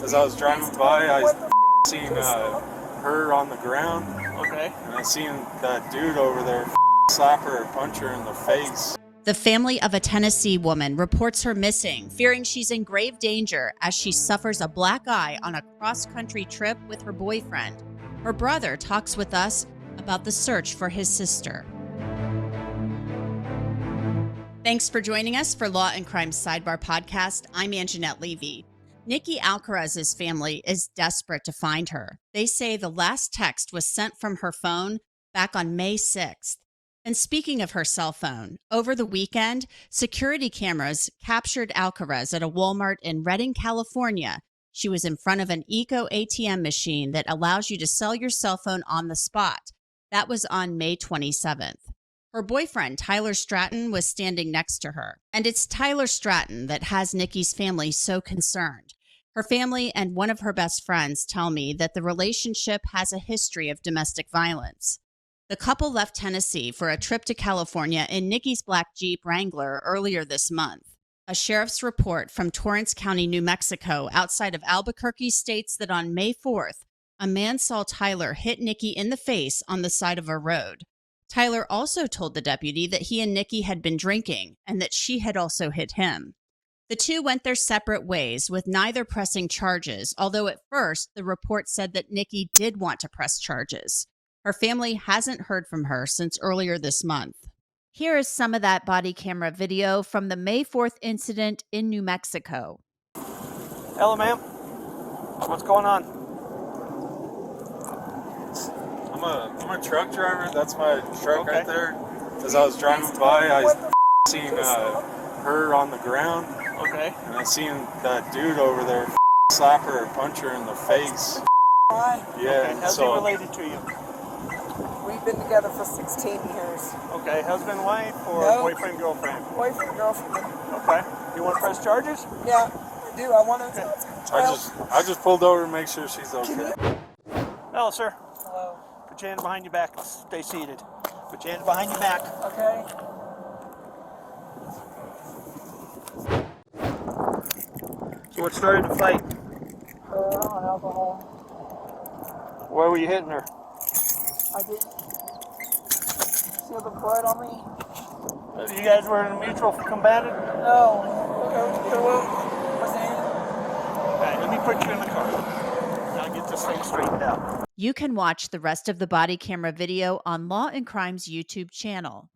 As I was driving by, I seen her on the ground. Okay. And I seen that dude over there slap her or punch her in the face. The family of a Tennessee woman reports her missing, fearing she's in grave danger as she suffers a black eye on a cross-country trip with her boyfriend. Her brother talks with us about the search for his sister. Thanks for joining us for Law and Crime Sidebar podcast. I'm Angenette Levy. Nikki Alcaraz's family is desperate to find her. They say the last text was sent from her phone back on May 6th. And speaking of her cell phone, over the weekend, security cameras captured Alcaraz at a Walmart in Redding, California. She was in front of an Eco ATM machine that allows you to sell your cell phone on the spot. That was on May 27th. Her boyfriend, Tyler Stratton, was standing next to her. And it's Tyler Stratton that has Nikki's family so concerned. Her family and one of her best friends tell me that the relationship has a history of domestic violence. The couple left Tennessee for a trip to California in Nikki's black Jeep Wrangler earlier this month. A sheriff's report from Torrance County, New Mexico, outside of Albuquerque, states that on May 4th, a man saw Tyler hit Nikki in the face on the side of a road. Tyler also told the deputy that he and Nikki had been drinking and that she had also hit him. The two went their separate ways, with neither pressing charges, although at first the report said that Nikki did want to press charges. Her family hasn't heard from her since earlier this month. Here is some of that body camera video from the May 4th incident in New Mexico. Hello, ma'am. What's going on? I'm a truck driver. That's my truck Okay. right there. As I was driving by, I seen her on the ground. Okay. And I seen that dude over there slap her or punch her in the face. Yeah. Okay. How's so he related to you? We've been together for 16 years. Okay. Husband, wife, or No. boyfriend, girlfriend? Boyfriend, girlfriend. Okay. You want to press charges? Yeah, I do. I want to. I just pulled over to make sure she's okay. Hello, sir. Hello. Put your hands behind your back. Stay seated. Put your hands behind your back. Okay. So what started the fight? Alcohol. Where were you hitting her? I didn't see the blood on me. You guys were in a mutual combatant? No. Okay. Okay, let me put you in the car. Now get this thing straightened out. You can watch the rest of the body camera video on Law and Crime's YouTube channel.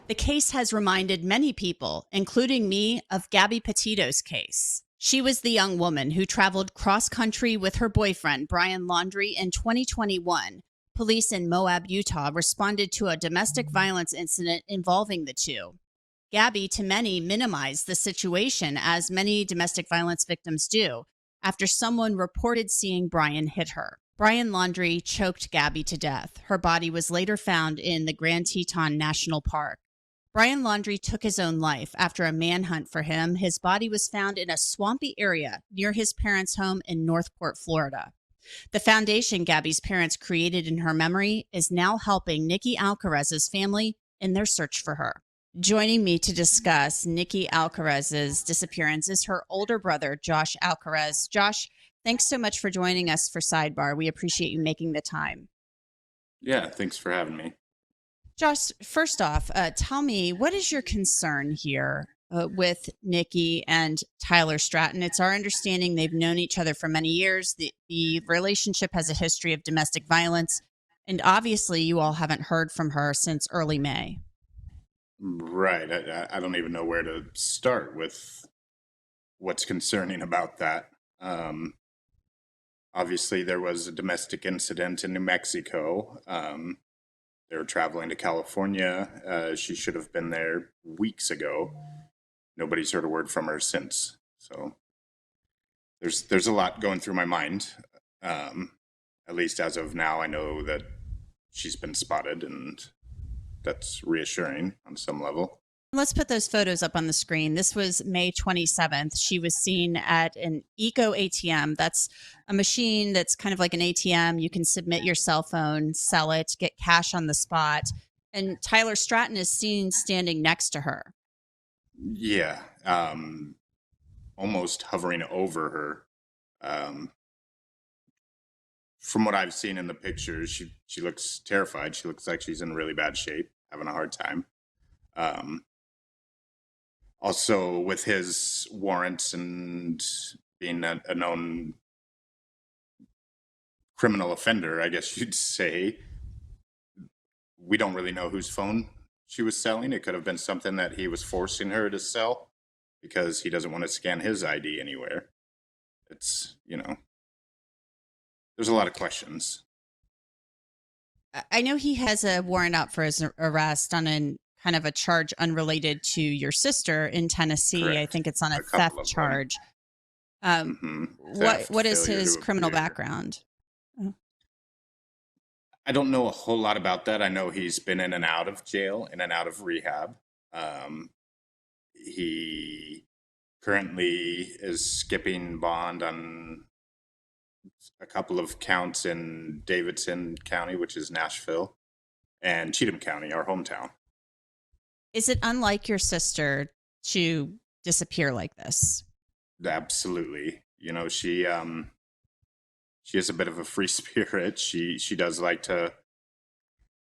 The case has reminded many people, including me, of Gabby Patito's case. She was the young woman who traveled cross-country with her boyfriend, Brian Laundrie, in 2021. Police in Moab, Utah, responded to a domestic violence incident involving the two. Gabby, to many, minimized the situation, as many domestic violence victims do, after someone reported seeing Brian hit her. Brian Laundrie choked Gabby to death. Her body was later found in the Grand Teton National Park. Brian Laundrie took his own life after a manhunt for him. His body was found in a swampy area near his parents' home in Northport, Florida. The foundation Gabby's parents created in her memory is now helping Nikki Alcaraz's family in their search for her. Joining me to discuss Nikki Alcaraz's disappearance is her older brother, Josh Alcaraz. Josh, thanks so much for joining us for Sidebar. We appreciate you making the time. Yeah, thanks for having me. Josh, first off, tell me, what is your concern here with Nikki and Tyler Stratton? It's our understanding they've known each other for many years. The relationship has a history of domestic violence, and obviously you all haven't heard from her since early May. Right. I don't even know where to start with what's concerning about that. Obviously, there was a domestic incident in New Mexico. They were traveling to California. She should have been there weeks ago. Nobody's heard a word from her since. So there's a lot going through my mind. At least as of now, I know that she's been spotted, and that's reassuring on some level. Let's put those photos up on the screen. This was May 27th. She was seen at an Eco ATM. That's a machine that's kind of like an ATM. You can submit your cell phone, sell it, get cash on the spot. And Tyler Stratton is seen standing next to her. Yeah, almost hovering over her. Um, from what I've seen in the pictures, she looks terrified. She looks like she's in really bad shape, having a hard time. Also, with his warrants and being a known criminal offender, I guess you'd say, we don't really know whose phone she was selling. It could have been something that he was forcing her to sell because he doesn't want to scan his ID anywhere. It's, there's a lot of questions. I know he has a warrant out for his arrest on kind of a charge unrelated to your sister in Tennessee. Correct. I think it's on a couple theft of them. charge. Theft, What is failure his to criminal appear. background? I don't know a whole lot about that. I know he's been in and out of jail, in and out of rehab. He currently is skipping bond on a couple of counts in Davidson County, which is Nashville, and Cheatham County, our hometown. Is it unlike your sister to disappear like this? Absolutely. She has a bit of a free spirit. She does like to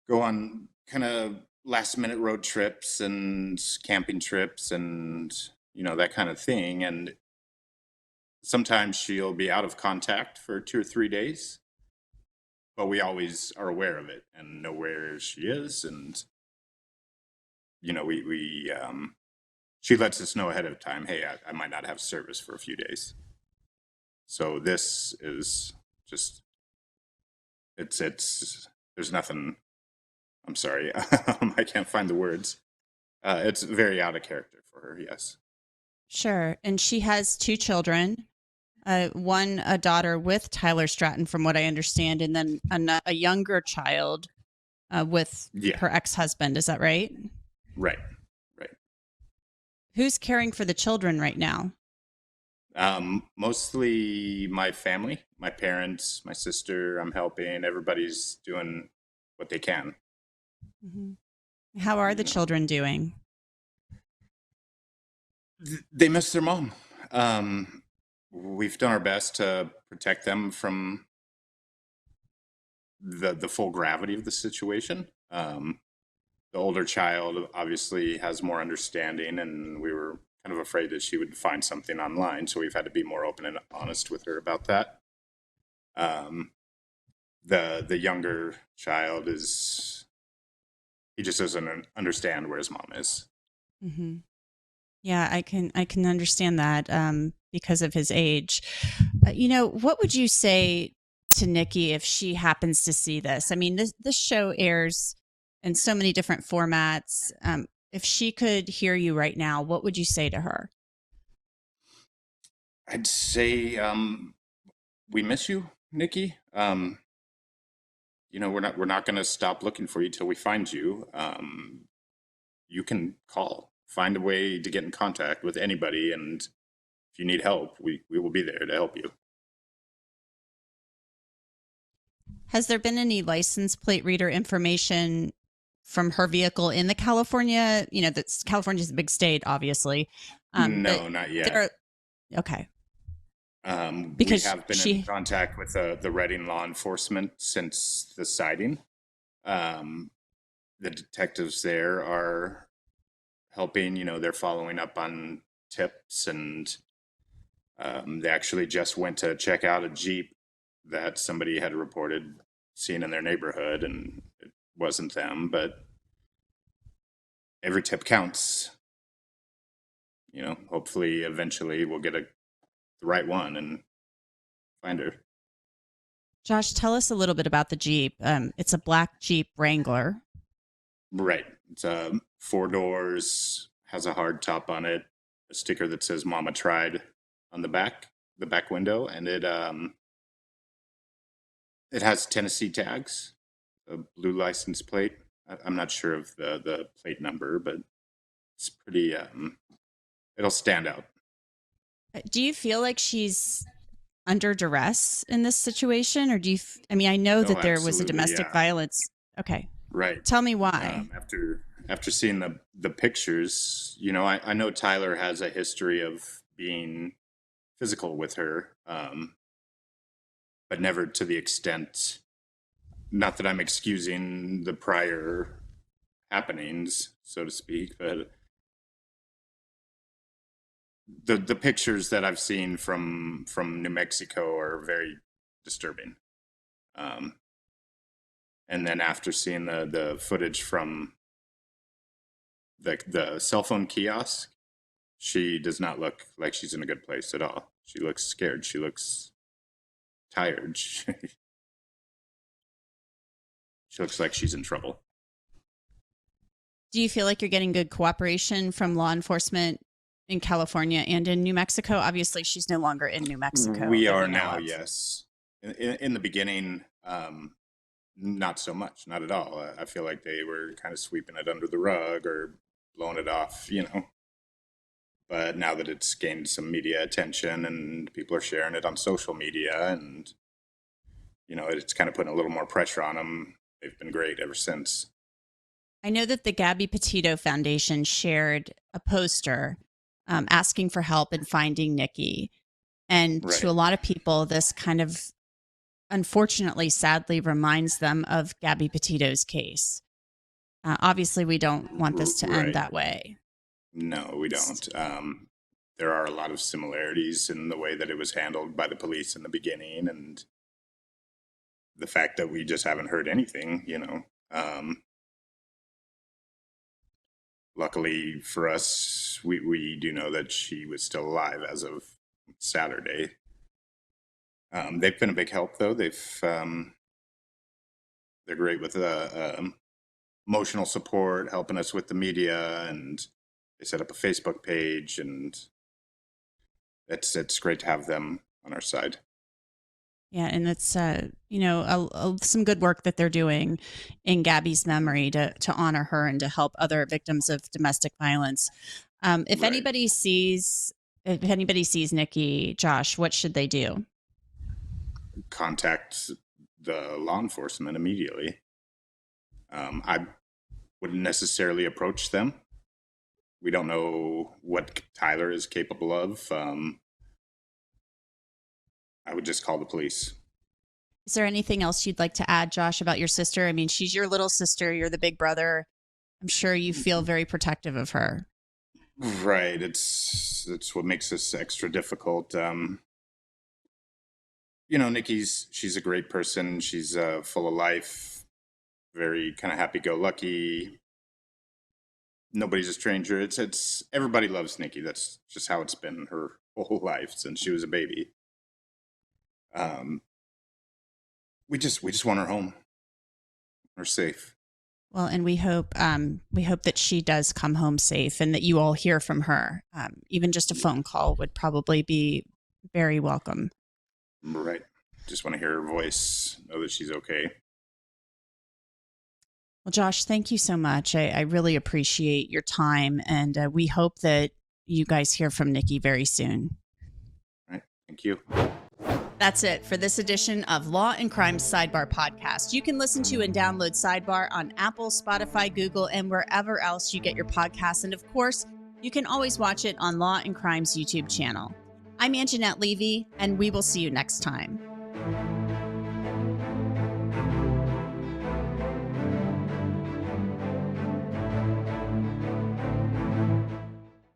go on kind of last minute road trips and camping trips and that kind of thing. And sometimes she'll be out of contact for 2 or 3 days, but we always are aware of it and know where she is. And she lets us know ahead of time, hey, I might not have service for a few days. So this is just, there's nothing, I'm sorry, I can't find the words. It's very out of character for her, yes. Sure. And she has 2 children, one, a daughter with Tyler Stratton, from what I understand, and then a younger child with her ex-husband. Is that right? Right. Who's caring for the children right now? Mostly my family, my parents, my sister. I'm helping. Everybody's doing what they can. Mm-hmm. How are the children doing? They miss their mom. We've done our best to protect them from the full gravity of the situation. The older child obviously has more understanding, and we were kind of afraid that she would find something online, so we've had to be more open and honest with her about that. The younger child he just doesn't understand where his mom is. Mm-hmm. Yeah, I can understand that because of his age. What would you say to Nikki if she happens to see this? I mean, this show airs in so many different formats. If she could hear you right now, what would you say to her? I'd say we miss you, Nikki. We're not going to stop looking for you till we find you. You can call, find a way to get in contact with anybody, and if you need help, we will be there to help you. Has there been any license plate reader information from her vehicle in the California? California's a big state, obviously. No, not yet. Okay. Because we have been in contact with the Reading law enforcement since the sighting. The detectives there are helping. They're following up on tips, and they actually just went to check out a Jeep that somebody had reported seeing in their neighborhood, and it wasn't them, but every tip counts. Hopefully eventually we'll get the right one and find her. Josh, tell us a little bit about the Jeep. It's a black Jeep Wrangler. Right. It's 4 doors, has a hard top on it, a sticker that says Mama Tried on the back window, and it has Tennessee tags, a blue license plate. I'm not sure of the plate number, but it's pretty, it'll stand out. Do you feel like she's under duress in this situation, or do you? I know that there was a domestic violence. Okay, right. Tell me why. After seeing the pictures, I know Tyler has a history of being physical with her. but never to the extent, not that I'm excusing the prior happenings, so to speak, but the pictures that I've seen from New Mexico are very disturbing. And then after seeing the footage from the cell phone kiosk, she does not look like she's in a good place at all. She looks scared. She looks tired. She looks like she's in trouble. Do you feel like you're getting good cooperation from law enforcement in California and in New Mexico? Obviously, she's no longer in New Mexico. We are now, yes. In the beginning, not so much, not at all. I feel like they were kind of sweeping it under the rug or blowing it off, But now that it's gained some media attention and people are sharing it on social media and, it's kind of putting a little more pressure on them, they've been great ever since. I know that the Gabby Patito Foundation shared a poster asking for help in finding Nikki. And Right. to a lot of people, this kind of unfortunately, sadly reminds them of Gabby Patito's case. Obviously, we don't want this to end Right. that way. No, we don't. There are a lot of similarities in the way that it was handled by the police in the beginning and the fact that we just haven't heard anything, Luckily for us, we do know that she was still alive as of Saturday. They've been a big help, though. They're great with emotional support, helping us with the media, and they set up a Facebook page, and it's great to have them on our side. Yeah, and it's some good work that they're doing in Gabby's memory to honor her and to help other victims of domestic violence. If Right. anybody sees Nikki, Josh, what should they do? Contact the law enforcement immediately. I wouldn't necessarily approach them. We don't know what Tyler is capable of. I would just call the police. Is there anything else you'd like to add, Josh, about your sister? I mean, she's your little sister. You're the big brother. I'm sure you feel very protective of her. Right. It's what makes this extra difficult. She's a great person. She's full of life, very kind of happy-go-lucky. Nobody's a stranger. It's everybody loves Nikki. That's just how it's been her whole life since she was a baby. We just want her home. Her safe. Well, and we hope that she does come home safe and that you all hear from her. Even just a phone call would probably be very welcome. Right. Just want to hear her voice, know that she's okay. Well, Josh, thank you so much. I really appreciate your time, and we hope that you guys hear from Nikki very soon. All right. Thank you. That's it for this edition of Law and Crime Sidebar Podcast. You can listen to and download Sidebar on Apple, Spotify, Google, and wherever else you get your podcasts. And of course, you can always watch it on Law and Crime's YouTube channel. I'm Angenette Levy, and we will see you next time.